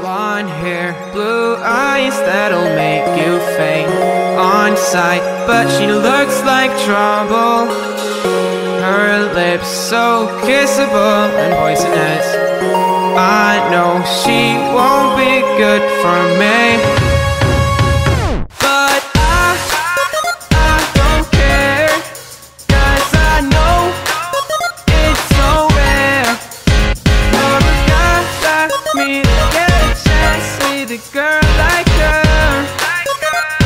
Blonde hair, blue eyes that'll make you faint on sight, but she looks like trouble. Her lips so kissable and poisonous. I know she won't be good for me, but I don't care, 'cause I know it's so rare for a guy like me to get a chance with a girl like her.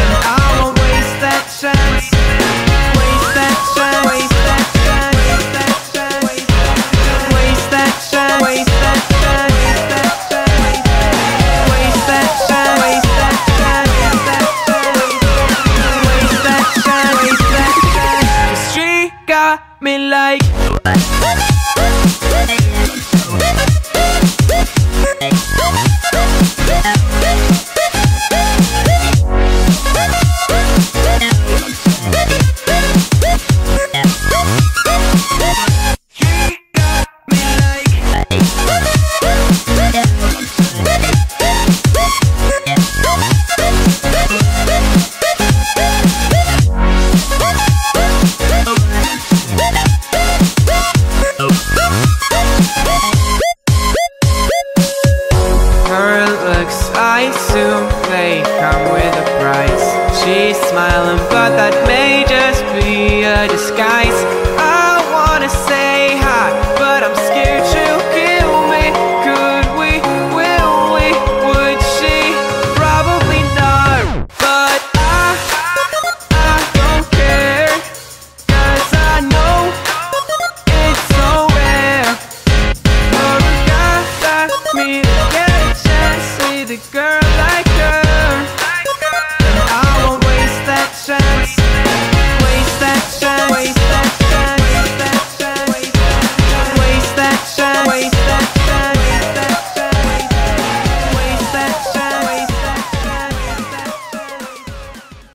And I won't waste that chance, waste that chance, waste that chance, waste that chance, waste that chance, waste that chance, waste that chance, waste that chance, waste that chance, waste that chance. 'Cause she got me like I assume they come with a price. She's smiling, but that may just be a disguise. I wanna say hi, but I'm scared she'll kill me. Could we, will we, would she? Probably not, but I don't care, 'cause I know it's so rare for a guy like me to get a chance with a girl